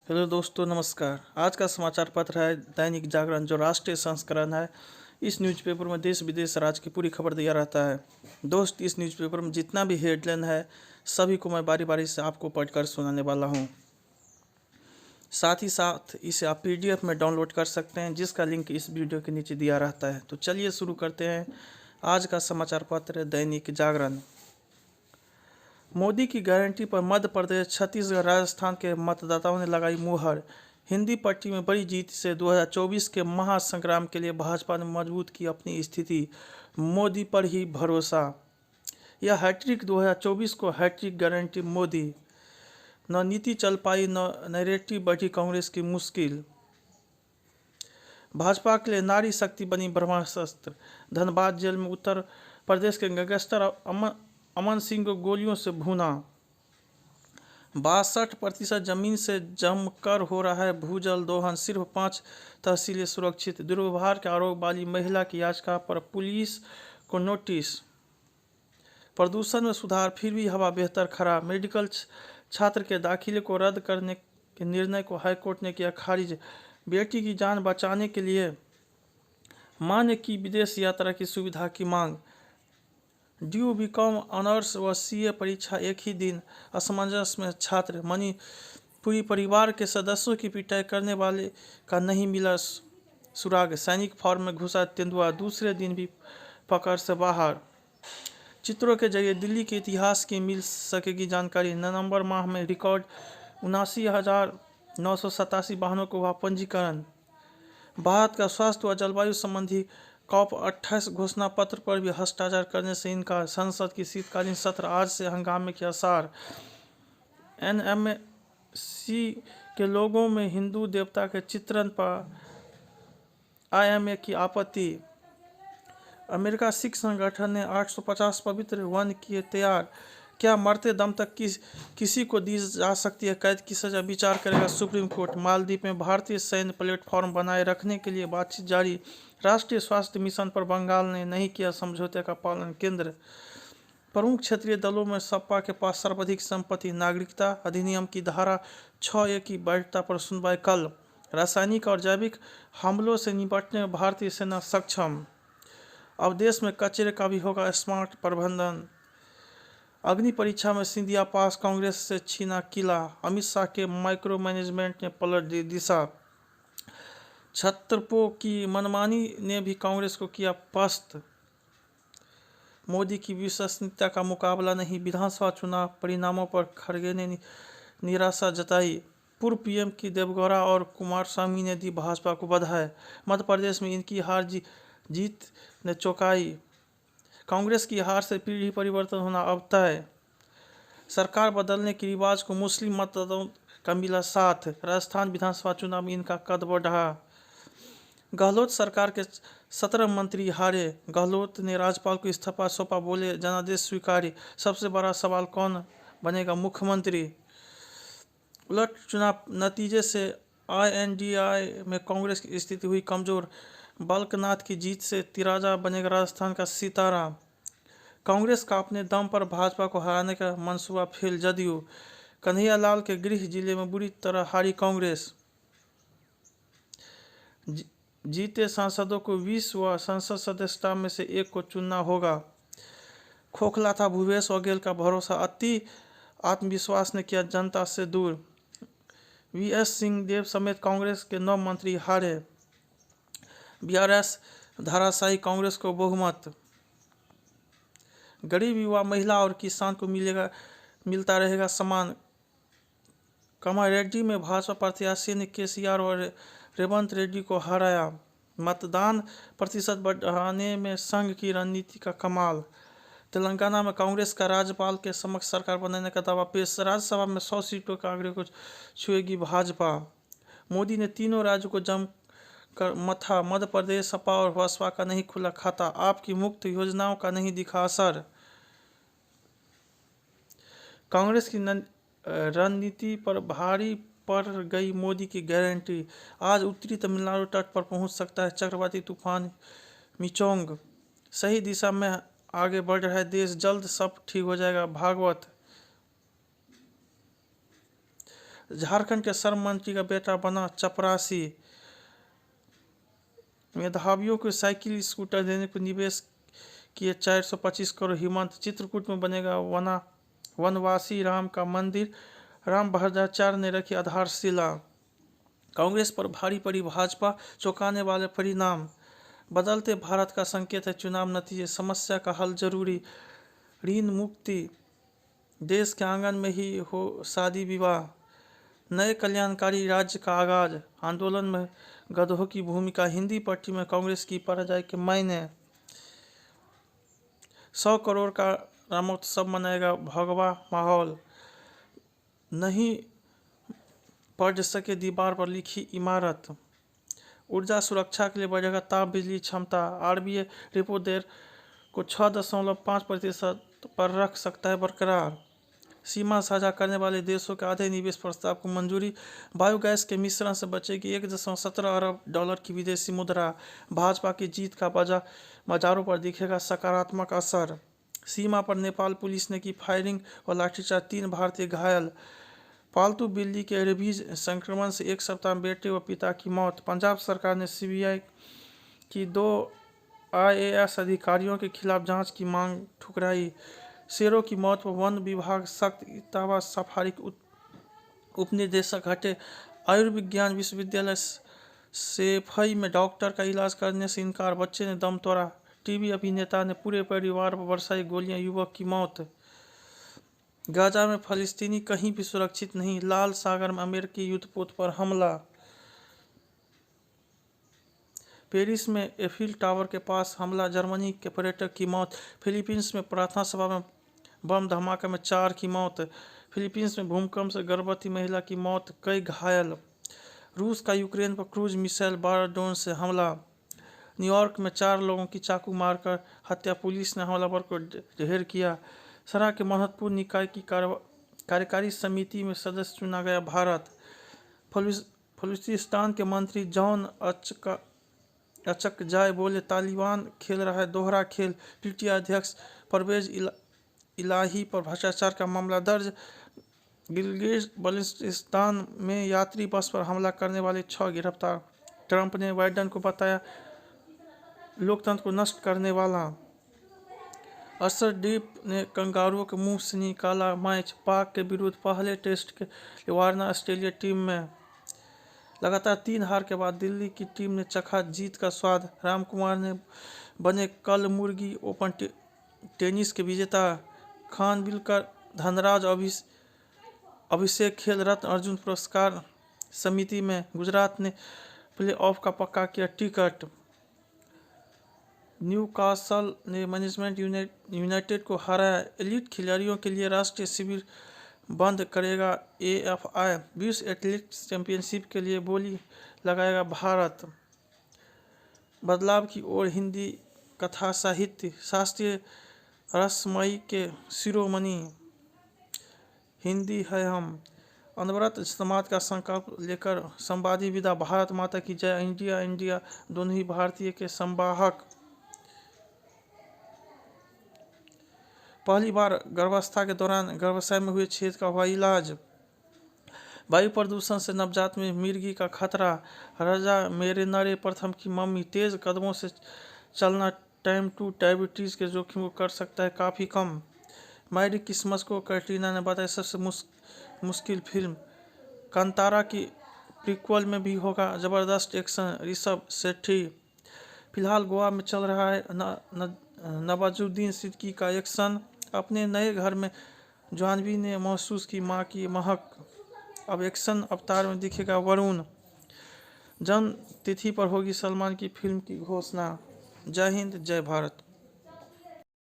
Hello दोस्तों, नमस्कार। आज का समाचार पत्र है दैनिक जागरण, जो राष्ट्रीय संस्करण है। इस न्यूज़पेपर में देश विदेश राज्य की पूरी खबर दिया रहता है। दोस्त, इस न्यूज़पेपर में जितना भी हेडलाइन है सभी को मैं बारी बारी से आपको पढ़कर सुनाने वाला हूँ। साथ ही साथ इसे आप PDF में डाउनलोड कर सकते हैं, जिसका लिंक इस वीडियो के नीचे दिया रहता है। तो चलिए शुरू करते हैं। आज का समाचार पत्र दैनिक जागरण। मोदी की गारंटी पर मध्य प्रदेश, छत्तीसगढ़, राजस्थान के मतदाताओं ने लगाई मुहर। हिंदी पट्टी में बड़ी जीत से 2024 के महासंग्राम के लिए भाजपा ने मजबूत की अपनी स्थिति। मोदी पर ही भरोसा। यह हैट्रिक 2024 को हैट्रिक गारंटी मोदी। न नीति चल पाई, न नैरेटिव बढ़ी कांग्रेस की मुश्किल। भाजपा के लिए नारी शक्ति बनी ब्रह्मास्त्र। धनबाद जेल में उत्तर प्रदेश के गैंगस्टर अमन सिंह को गोलियों से भूना। 62% जमीन से जमकर हो रहा है भूजल दोहन, सिर्फ 5 तहसीलें सुरक्षित। दुर्व्यवहार के आरोप वाली महिला की याचिका पर पुलिस को नोटिस। प्रदूषण में सुधार, फिर भी हवा बेहतर खराब। मेडिकल छात्र के दाखिले को रद्द करने के निर्णय को हाईकोर्ट ने किया खारिज। बेटी की जान बचाने के लिए मां ने की विदेश यात्रा की सुविधा की मांग। ड्यू बीकॉम ऑनर्स व CA परीक्षा एक ही दिन, असमंजस में छात्र। मणिपुरी परिवार के सदस्यों की पिटाई करने वाले का नहीं मिला सुराग। सैनिक फॉर्म में घुसा तेंदुआ, दूसरे दिन भी पकड़ से बाहर। चित्रों के जरिए दिल्ली के इतिहास की मिल सकेगी जानकारी। नवंबर माह में रिकॉर्ड 79,987 वाहनों को हुआ पंजीकरण। भारत का स्वास्थ्य व जलवायु संबंधी COP28 घोषणा पत्र पर भी हस्ताक्षर करने से इनकार। संसद की शीतकालीन सत्र आज से, हंगामे के आसार। NMC के लोगों में हिंदू देवता के चित्रण पर IMA की आपत्ति। अमेरिका सिख संगठन ने 850 पवित्र वन किए तैयार। क्या मरते दम तक किसी को दी जा सकती है कैद की सजा, विचार करेगा सुप्रीम कोर्ट। मालदीव में भारतीय सैन्य प्लेटफॉर्म बनाए रखने के लिए बातचीत जारी। राष्ट्रीय स्वास्थ्य मिशन पर बंगाल ने नहीं किया समझौते का पालन। केंद्र प्रमुख क्षेत्रीय दलों में सपा के पास सर्वाधिक संपत्ति। नागरिकता अधिनियम की धारा 6A की वैधता पर सुनवाई कल। रासायनिक और जैविक हमलों से निपटने में भारतीय सेना सक्षम। अब देश में कचरे का भी होगा स्मार्ट प्रबंधन। अग्नि परीक्षा में सिंधिया पास, कांग्रेस से छीना किला। अमित शाह के माइक्रो मैनेजमेंट ने पलट दी दिशा। छत्रपों की मनमानी ने भी कांग्रेस को किया पस्त। मोदी की विश्वसनीयता का मुकाबला नहीं। विधानसभा चुनाव परिणामों पर खड़गे ने निराशा जताई। पूर्व PM की देवगौड़ा और कुमारस्वामी ने दी भाजपा को बधाई। मध्य प्रदेश में इनकी हार जीत ने चौंकाई। कांग्रेस की हार से पीढ़ी परिवर्तन होना अब तय। सरकार बदलने के रिवाज को मुस्लिम मतदाताओं का मिला साथ। राजस्थान विधानसभा चुनाव में इनका कद बढ़ा। गहलोत सरकार के 17 मंत्री हारे। गहलोत ने राज्यपाल को इस्तीफा सौंपा, बोले जनादेश स्वीकार्य। सबसे बड़ा सवाल कौन बनेगा मुख्यमंत्री। उलट चुनाव नतीजे से INDI में कांग्रेस की स्थिति हुई कमजोर। बालकनाथ की जीत से तिराजा बनेगा राजस्थान का सितारा। कांग्रेस का अपने दम पर भाजपा को हराने का मंसूबा फेल। जदयू कन्हैयालाल के गृह जिले में बुरी तरह हारी कांग्रेस। जीते सांसदों को 20 व संसद सदस्यता में से एक को चुनना होगा। खोखला था भूपेश बघेल का भरोसा, अति आत्मविश्वास ने किया जनता से दूर। VS सिंहदेव समेत कांग्रेस के 9 मंत्री हारे। BRS धाराशाही, कांग्रेस को बहुमत। गरीब, युवा, महिला और किसान को मिलता रहेगा समान। कामारेड्डी में भाजपा प्रत्याशी ने KCR और रेवंत रेड्डी को हराया। मतदान प्रतिशत बढ़ाने में संघ की रणनीति का कमाल। तेलंगाना में कांग्रेस का राज्यपाल के समक्ष सरकार बनाने का दावा पेश। राज्यसभा में 100 सीटों के आंकड़े को छुएगी भाजपा। मोदी ने तीनों राज्यों को जमकर मथा। मध्य प्रदेश सपा और बसपा का नहीं खुला खाता। आपकी मुफ्त योजनाओं का नहीं दिखा असर। कांग्रेस की रणनीति पर भारी पड़ गई मोदी की गारंटी। आज उत्तरी तमिलनाडु तट पर पहुंच सकता है चक्रवाती तूफान मिचोंग। सही दिशा में आगे बढ़ रहा है देश, जल्द सब ठीक हो जाएगा। भागवत। झारखंड के श्रम मंत्री का बेटा बना चपरासी। मेधावियों को साइकिल स्कूटर देने पर निवेश किए 425 करोड़। हिमंत। चित्रकूट में बनेगा वनवासी राम का मंदिर, राम भद्राचार्य ने रखी आधारशिला। कांग्रेस पर भारी पड़ी भाजपा, चौंकाने वाले परिणाम। बदलते भारत का संकेत है चुनाव नतीजे, समस्या का हल जरूरी। ऋण मुक्ति, देश के आंगन में ही हो शादी विवाह। नए कल्याणकारी राज्य का आगाज, आंदोलन में गधों की भूमिका। हिंदी पट्टी में कांग्रेस की पराजय के मायने। 100 करोड़ का रामोत्सव मनाएगा भगवा माहौल। नहीं पढ़ सके दीवार पर लिखी इमारत। ऊर्जा सुरक्षा के लिए बढ़ेगा ताप बिजली क्षमता। आरबीआई रेपो दर को 6.5% पर रख सकता है बरकरार। सीमा साझा करने वाले देशों के आधे निवेश प्रस्ताव को मंजूरी। बायोगैस के मिश्रण से बचेगी 1.17 अरब डॉलर की विदेशी मुद्रा। भाजपा की जीत का बाजारों पर दिखेगा सकारात्मक असर। सीमा पर नेपाल पुलिस ने की फायरिंग और लाठीचार्ज, 3 भारतीय घायल। पालतू बिल्ली के रेबीज संक्रमण से 1 सप्ताह में बेटे व पिता की मौत। पंजाब सरकार ने सीबीआई की 2 IAS अधिकारियों के खिलाफ जांच की मांग ठुकराई। शेरों की मौत पर वन विभाग सख्त, इटावा सफारी के उपनिदेशक हटे। आयुर्विज्ञान विश्वविद्यालय सेफई में डॉक्टर का इलाज करने से इनकार, बच्चे ने दम तोड़ा। टीवी अभिनेता ने पूरे परिवार पर बरसाई गोलियां, युवक की मौत। गाजा में फलस्तीनी कहीं भी सुरक्षित नहीं, लाल सागर में अमेरिकी युद्धपोत पर हमला। पेरिस में एफिल टावर के पास हमला, जर्मनी के पर्यटक की मौत। फिलीपींस में प्रार्थना सभा में बम धमाके में 4 की मौत। फिलीपींस में भूकंप से गर्भवती महिला की मौत, कई घायल। रूस का यूक्रेन पर क्रूज मिसाइल 12 ड्रोन से हमला। न्यूयॉर्क में 4 लोगों की चाकू मारकर हत्या, पुलिस ने हमलावर को ढेर किया। सरा के महत्वपूर्ण निकाय की कार्यकारी समिति में सदस्य चुना गया भारत। बलूचिस्तान के मंत्री जॉन अचकजाई बोले तालिबान खेल रहा है दोहरा खेल। पीटीआई अध्यक्ष परवेज इलाही पर भ्रष्टाचार का मामला दर्ज। गिलगित बल्तिस्तान में यात्री बस पर हमला करने वाले 6 गिरफ्तार। ट्रंप ने बाइडेन को बताया लोकतंत्र को नष्ट करने वाला। अर्शदीप ने कंगारुओं के मुंह से निकाला मैच। पाक के विरुद्ध पहले टेस्ट के लिए वार्नर ऑस्ट्रेलिया टीम में। लगातार 3 हार के बाद दिल्ली की टीम ने चखा जीत का स्वाद। रामकुमार ने बने कलमुर्गी ओपन टेनिस के विजेता। खानविलकर, धनराज, अभिषेक खेल रत्न अर्जुन पुरस्कार समिति में। गुजरात ने प्लेऑफ का पक्का किया टिकट। न्यूकासल ने मैनचेस्टर यूनाइटेड को हराया। एलीट खिलाड़ियों के लिए राष्ट्रीय शिविर बंद करेगा AFI। विश्व एथलेटिक्स चैंपियनशिप के लिए बोली लगाएगा भारत। बदलाव की ओर हिंदी कथा साहित्य, शास्त्रीय रसमयी के शिरोमणि हिंदी है हम। अनवरत समाज का संकल्प लेकर संवादी विदा। भारत माता की जय। इंडिया इंडिया दोनों ही भारतीय के संवाहक। पहली बार गर्भावस्था के दौरान गर्भाशय में हुए छेद का हुआ इलाज। वायु प्रदूषण से नवजात में मिर्गी का खतरा। रजा मेरे नरे प्रथम की मम्मी। तेज कदमों से चलना टाइप 2 डायबिटीज के जोखिम को कर सकता है काफ़ी कम। मैरी क्रिसमस को कैटरीना ने बताया सबसे मुश्किल फिल्म। कांतारा की प्रीक्वल में भी होगा जबरदस्त एक्शन। ऋषभ शेट्टी। फिलहाल गोवा में चल रहा है नवाजुद्दीन सिद्दीकी का एक्शन। अपने नए घर में जाह्नवी ने महसूस की मां की महक। अब एक्शन अवतार में दिखेगा वरुण। जन्म तिथि पर होगी सलमान की फिल्म की घोषणा। जय हिंद, जय भारत।